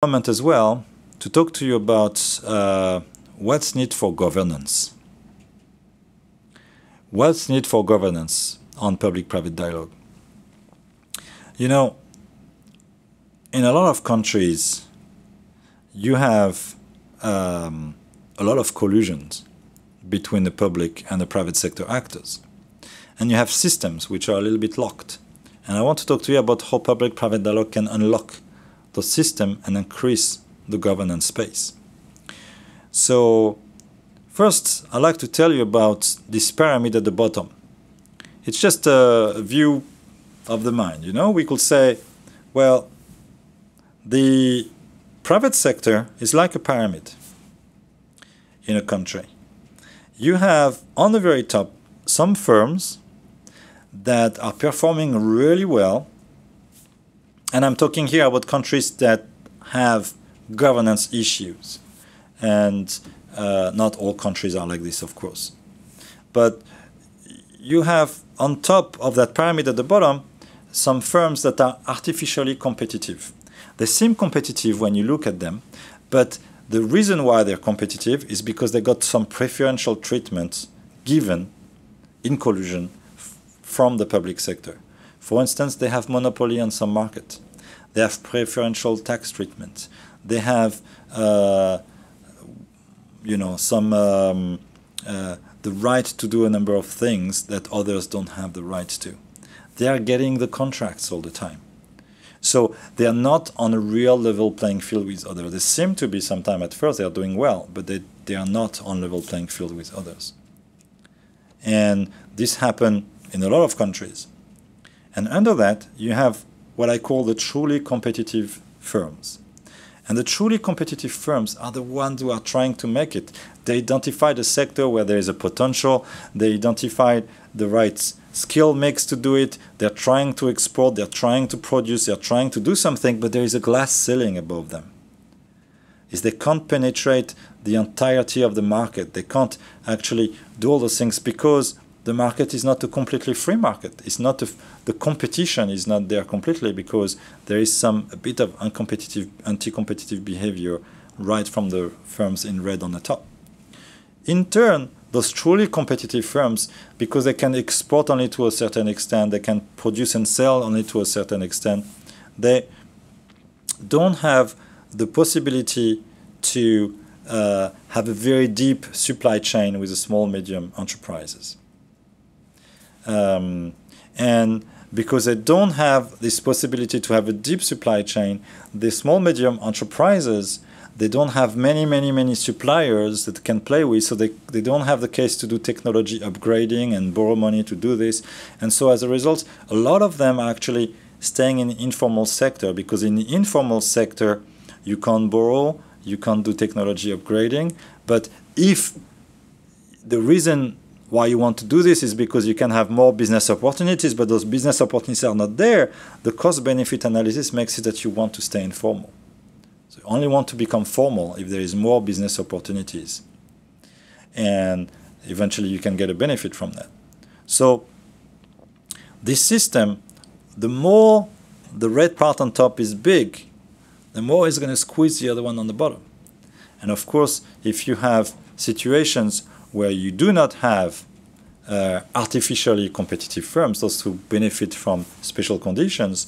Moment as well to talk to you about what's needed for governance. What's needed for governance on public-private dialogue? You know, in a lot of countries, you have a lot of collusions between the public and the private sector actors. And you have systems which are a little bit locked. And I want to talk to you about how public-private dialogue can unlock the system and increase the governance space. So first, I'd like to tell you about this pyramid at the bottom. It's just a view of the mind. You know, we could say, well, the private sector is like a pyramid in a country. You have on the very top some firms that are performing really well. And I'm talking here about countries that have governance issues. And not all countries are like this, of course. But you have on top of that pyramid at the bottom some firms that are artificially competitive. They seem competitive when you look at them, but the reason why they're competitive is because they got some preferential treatment given in collusion from the public sector. For instance, they have monopoly on some market. They have preferential tax treatment. They have, the right to do a number of things that others don't have the right to. They are getting the contracts all the time. So they are not on a real level playing field with others. They seem to be sometime at first they are doing well, but they are not on level playing field with others. And this happens in a lot of countries. And under that, you have what I call the truly competitive firms. And the truly competitive firms are the ones who are trying to make it. They identify the sector where there is a potential. They identify the right skill mix to do it. They're trying to export. They're trying to produce. They're trying to do something, but there is a glass ceiling above them. They can't penetrate the entirety of the market. They can't actually do all those things because the market is not a completely free market. It's not the competition is not there completely because there is a bit of anti-competitive behavior right from the firms in red on the top. In turn, those truly competitive firms, because they can export only to a certain extent, they can produce and sell only to a certain extent, they don't have the possibility to have a very deep supply chain with the small, medium enterprises. And because they don't have this possibility to have a deep supply chain, the small, medium enterprises, they don't have many suppliers that can play with, so they don't have the case to do technology upgrading and borrow money to do this. And so as a result, a lot of them are actually staying in the informal sector, because in the informal sector, you can't borrow, you can't do technology upgrading. But if the reason why you want to do this is because you can have more business opportunities, but those business opportunities are not there, the cost-benefit analysis makes it that you want to stay informal. So you only want to become formal if there is more business opportunities. And eventually you can get a benefit from that. So this system, the more the red part on top is big, the more it's going to squeeze the other one on the bottom. And of course, if you have situations where you do not have artificially competitive firms, those who benefit from special conditions,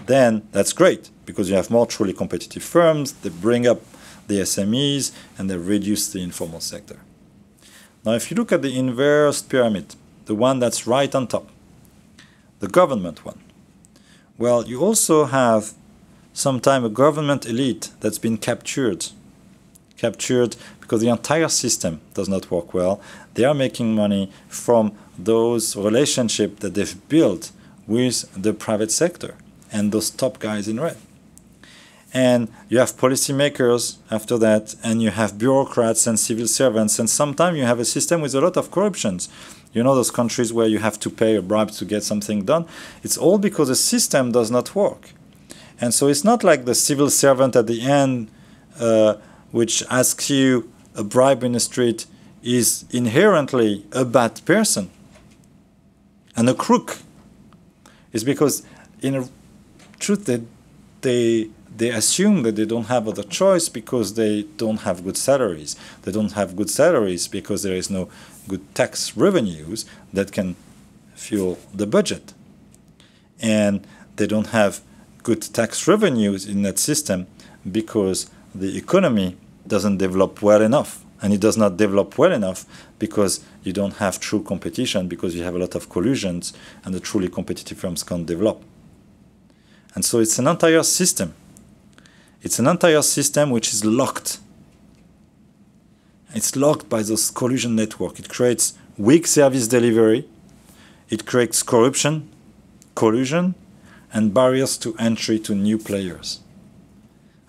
then that's great, because you have more truly competitive firms, they bring up the SMEs, and they reduce the informal sector. Now, if you look at the inverse pyramid, the one that's right on top, the government one, well, you also have sometimes a government elite that's been captured because the entire system does not work well. They are making money from those relationships that they've built with the private sector and those top guys in red. And you have policymakers after that, and you have bureaucrats and civil servants, and sometimes you have a system with a lot of corruptions. You know those countries where you have to pay a bribe to get something done? It's all because the system does not work. And so it's not like the civil servant at the end which asks you a bribe in the street is inherently a bad person and a crook. It's because in truth they they assume that they don't have other choice because they don't have good salaries. They don't have good salaries because there is no good tax revenues that can fuel the budget. And they don't have good tax revenues in that system because the economy doesn't develop well enough. And it does not develop well enough because you don't have true competition, because you have a lot of collusions, and the truly competitive firms can't develop. And so it's an entire system. It's an entire system which is locked. It's locked by those collusion network. It creates weak service delivery. It creates corruption, collusion, and barriers to entry to new players.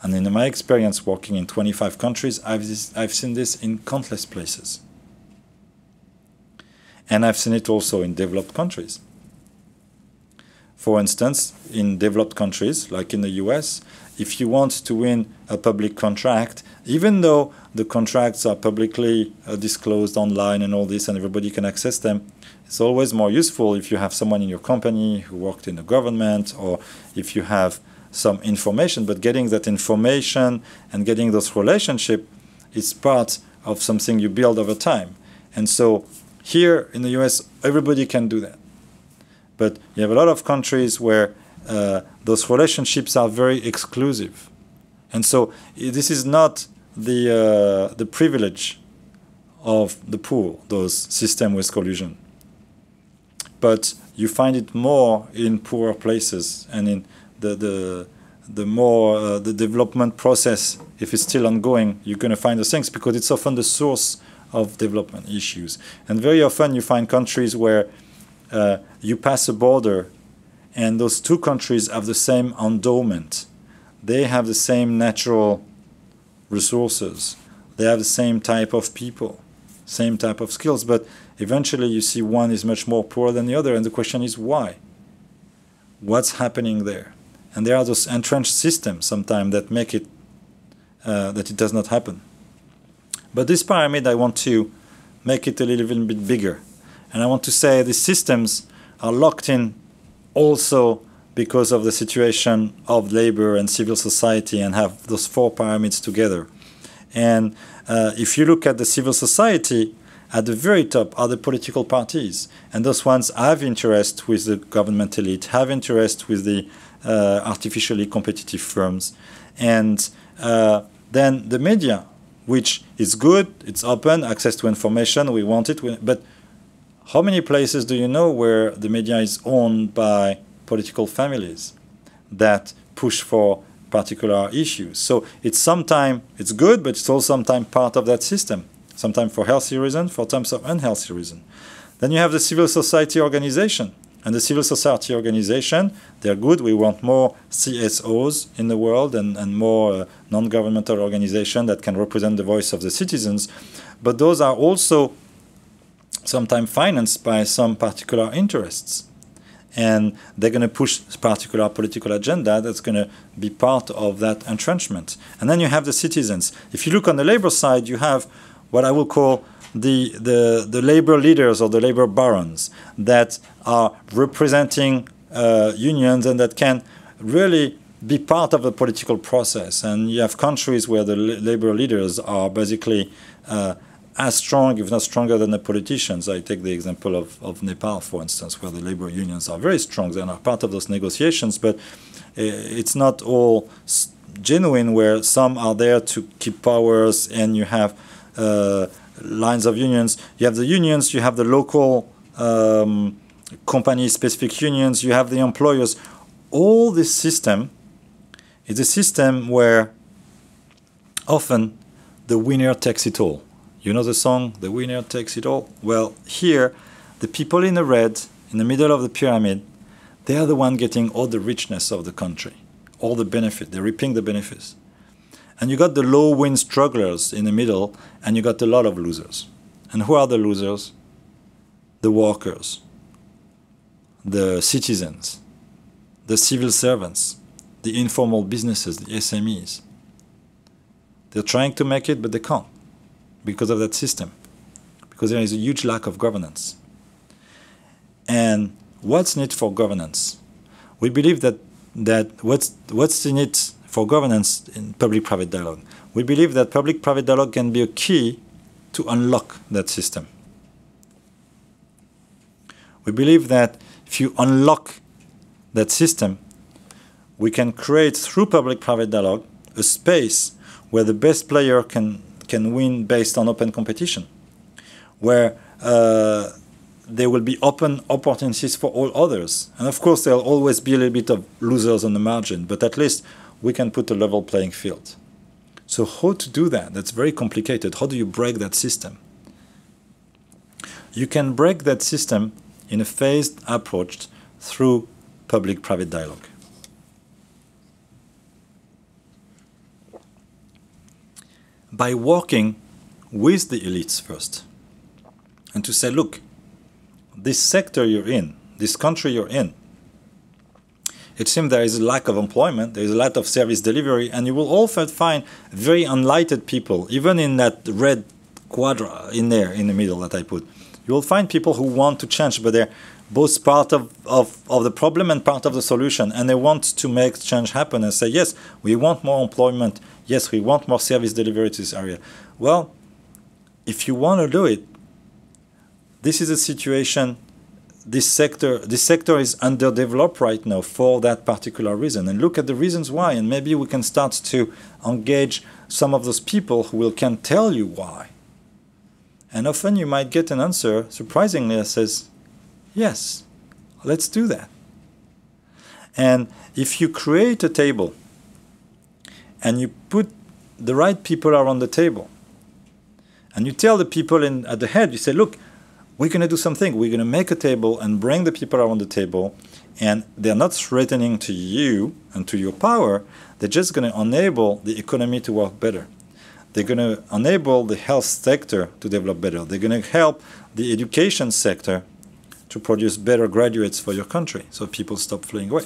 And in my experience working in 25 countries, I've seen this in countless places. And I've seen it also in developed countries. For instance, in developed countries, like in the US, if you want to win a public contract, even though the contracts are publicly disclosed online and all this, and everybody can access them, it's always more useful if you have someone in your company who worked in the government, or if you have some information. But getting that information and getting those relationships is part of something you build over time. And so here in the US, everybody can do that. But you have a lot of countries where those relationships are very exclusive. And so this is not the privilege of the poor, those systems with collusion. But you find it more in poorer places, and in the development process, if it's still ongoing, you're going to find those things because it's often the source of development issues. And very often you find countries where you pass a border and those two countries have the same endowment. They have the same natural resources. They have the same type of people, same type of skills, but eventually you see one is much more poor than the other, and the question is why? What's happening there? And there are those entrenched systems sometimes that make it, that it does not happen. But this pyramid, I want to make it a little bit bigger. And I want to say these systems are locked in also because of the situation of labor and civil society, and have those four pyramids together. And if you look at the civil society, at the very top are the political parties. And those ones have interest with the government elite, have interest with the artificially competitive firms. And then the media, which is good, it's open, access to information, we want it. But how many places do you know where the media is owned by political families that push for particular issues? So it's sometimes it's good, but it's also sometimes part of that system. Sometimes for healthy reasons, for times of unhealthy reasons. Then you have the civil society organization. And the civil society organization, they're good. We want more CSOs in the world and more non-governmental organizations that can represent the voice of the citizens. But those are also sometimes financed by some particular interests. And they're going to push a particular political agenda that's going to be part of that entrenchment. And then you have the citizens. If you look on the labor side, you have what I will call the labor leaders or the labor barons that are representing unions and that can really be part of the political process. And you have countries where the labor leaders are basically as strong, if not stronger than the politicians. I take the example of Nepal, for instance, where the labor unions are very strong and are part of those negotiations, but it's not all genuine, where some are there to keep powers, and you have lines of unions. You have the unions, you have the local company-specific unions, you have the employers. All this system is a system where often the winner takes it all. You know the song, "The winner takes it all"? Well, here, the people in the red, in the middle of the pyramid, they are the one getting all the richness of the country, all the benefit. They're reaping the benefits. And you got the low-win strugglers in the middle, and you got a lot of losers. And who are the losers? The workers, the citizens, the civil servants, the informal businesses, the SMEs. They're trying to make it, but they can't because of that system, because there is a huge lack of governance. And what's in it for governance? We believe that what's in it for governance in public-private dialogue. We believe that public-private dialogue can be a key to unlock that system. We believe that if you unlock that system, we can create through public-private dialogue a space where the best player can win based on open competition, where there will be open opportunities for all others. And of course, there'll always be a little bit of losers on the margin, but at least we can put a level playing field. So how to do that? That's very complicated. How do you break that system? You can break that system in a phased approach through public-private dialogue. By working with the elites first, and to say, look, this sector you're in, this country you're in, it seems there is a lack of employment, there is a lot of service delivery, and you will also find very enlightened people, even in that red quadra in there, in the middle that I put. You will find people who want to change, but they're both part of the problem and part of the solution, and they want to make change happen and say, yes, we want more employment, yes, we want more service delivery to this area. Well, if you want to do it, this is a situation, this sector is underdeveloped right now for that particular reason. And look at the reasons why, and maybe we can start to engage some of those people who can tell you why. And often you might get an answer, surprisingly, that says, yes, let's do that. And if you create a table and you put the right people around the table, and you tell the people at the head, you say, look, we're going to do something. We're going to make a table and bring the people around the table, and they're not threatening to you and to your power. They're just going to enable the economy to work better. They're going to enable the health sector to develop better. They're going to help the education sector to produce better graduates for your country, so people stop flying away.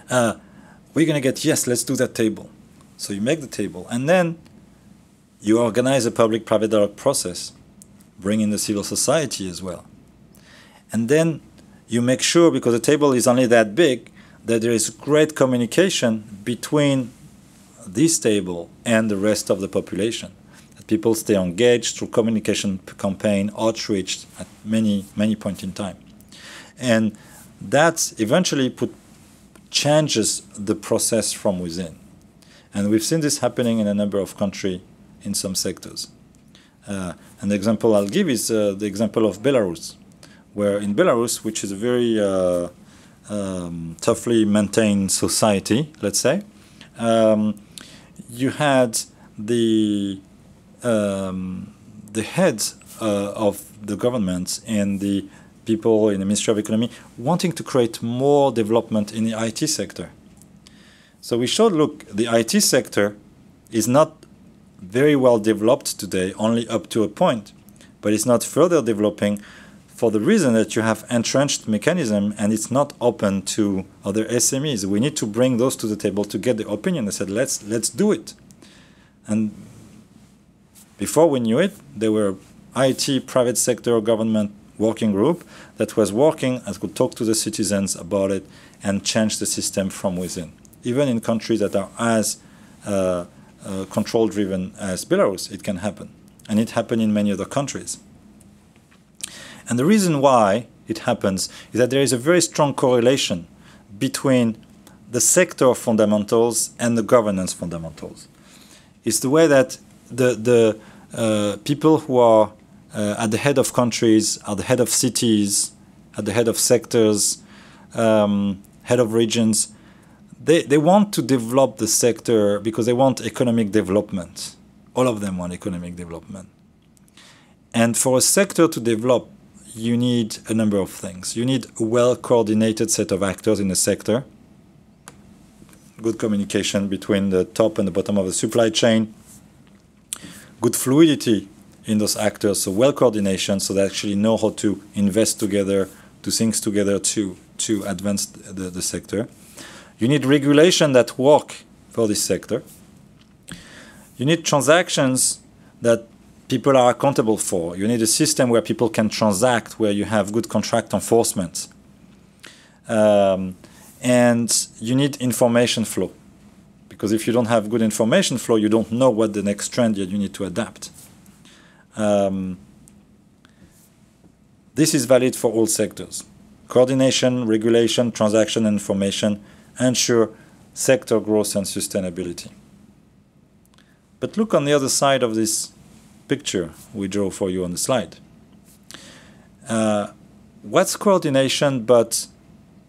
We're going to get, yes, let's do that table. So you make the table, and then you organize a public-private dialogue process, bring in the civil society as well. And then you make sure, because the table is only that big, that there is great communication between this table and the rest of the population. That people stay engaged through communication campaign, outreach at many points in time. And that eventually changes the process from within. And we've seen this happening in a number of countries in some sectors. An example I'll give is the example of Belarus, where in Belarus, which is a very toughly maintained society, let's say, you had the heads of the government and the people in the Ministry of Economy wanting to create more development in the IT sector. So we showed, look, the IT sector is not very well developed today, only up to a point, but it's not further developing for the reason that you have entrenched mechanism and it's not open to other SMEs. We need to bring those to the table to get the opinion. I said, let's do it. And before we knew it, there were IT, private sector, government working group that was working and could talk to the citizens about it and change the system from within. Even in countries that are as control-driven as Belarus, it can happen. And it happened in many other countries. And the reason why it happens is that there is a very strong correlation between the sector fundamentals and the governance fundamentals. It's the way that the people who are at the head of countries, at the head of cities, at the head of sectors, head of regions, they want to develop the sector because they want economic development. All of them want economic development. And for a sector to develop, you need a number of things. You need a well-coordinated set of actors in the sector, good communication between the top and the bottom of the supply chain, good fluidity in those actors, so well-coordination, so they actually know how to invest together, do things together to advance the sector. You need regulation that work for this sector. You need transactions that people are accountable for. You need a system where people can transact, where you have good contract enforcement. And you need information flow. Because if you don't have good information flow, you don't know what the next trend that you need to adapt. This is valid for all sectors. Coordination, regulation, transaction, and information ensure sector growth and sustainability. But look on the other side of this picture we draw for you on the slide. What's coordination but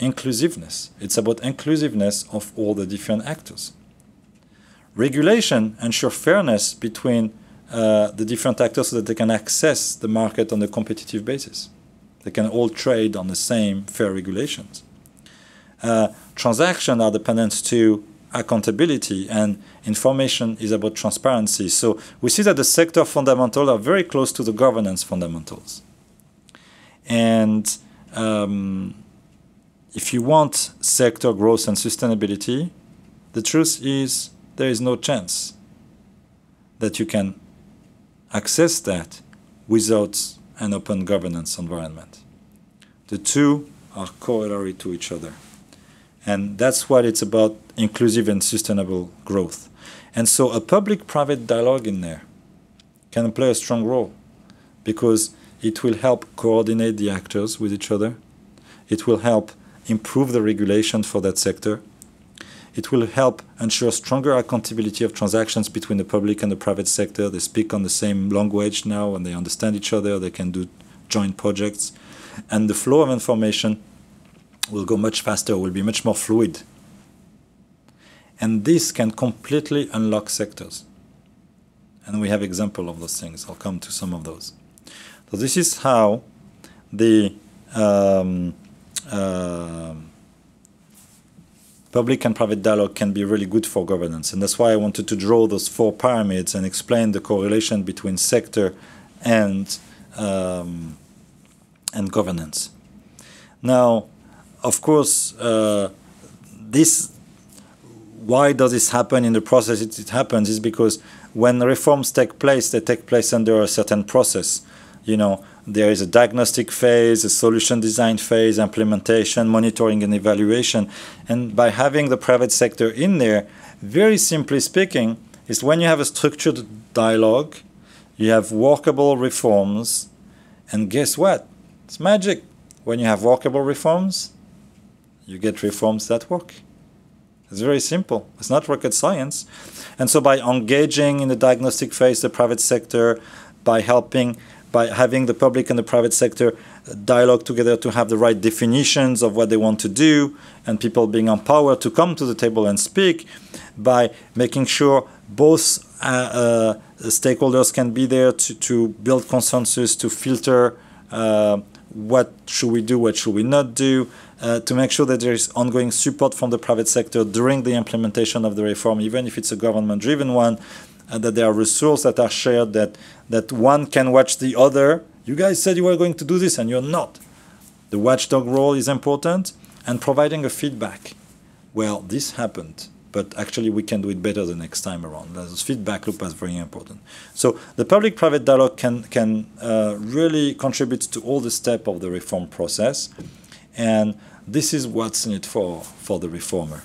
inclusiveness? It's about inclusiveness of all the different actors. Regulation ensures fairness between the different actors so that they can access the market on a competitive basis. They can all trade on the same fair regulations. Transactions are dependent to accountability, and information is about transparency. So we see that the sector fundamentals are very close to the governance fundamentals. And if you want sector growth and sustainability, the truth is there is no chance that you can access that without an open governance environment. The two are corollary to each other. And that's what it's about, inclusive and sustainable growth. And so a public-private dialogue in there can play a strong role because it will help coordinate the actors with each other. It will help improve the regulation for that sector. It will help ensure stronger accountability of transactions between the public and the private sector. They speak on the same language now and they understand each other. They can do joint projects. And the flow of information will go much faster, will be much more fluid. And this can completely unlock sectors. And we have examples of those things. I'll come to some of those. So this is how the public and private dialogue can be really good for governance. And that's why I wanted to draw those 4 pyramids and explain the correlation between sector and governance. Now, of course, why does this happen in the process? It happens is because when reforms take place, they take place under a certain process. You know, there is a diagnostic phase, a solution design phase, implementation, monitoring and evaluation. And by having the private sector in there, very simply speaking, is when you have a structured dialogue, you have workable reforms, and guess what? It's magic. When you have workable reforms, you get reforms that work. It's very simple. It's not rocket science. And so by engaging in the diagnostic phase, the private sector, by having the public and the private sector dialogue together to have the right definitions of what they want to do, and people being empowered to come to the table and speak, by making sure both stakeholders can be there to build consensus, to filter what should we do, what should we not do, to make sure that there is ongoing support from the private sector during the implementation of the reform, even if it's a government-driven one, that there are resources that are shared, that one can watch the other. You guys said you were going to do this and you're not. The watchdog role is important, and providing a feedback. Well, this happened, but actually we can do it better the next time around. This feedback loop is very important. So the public-private dialogue can really contribute to all the steps of the reform process, and this is what's in it for the reformer.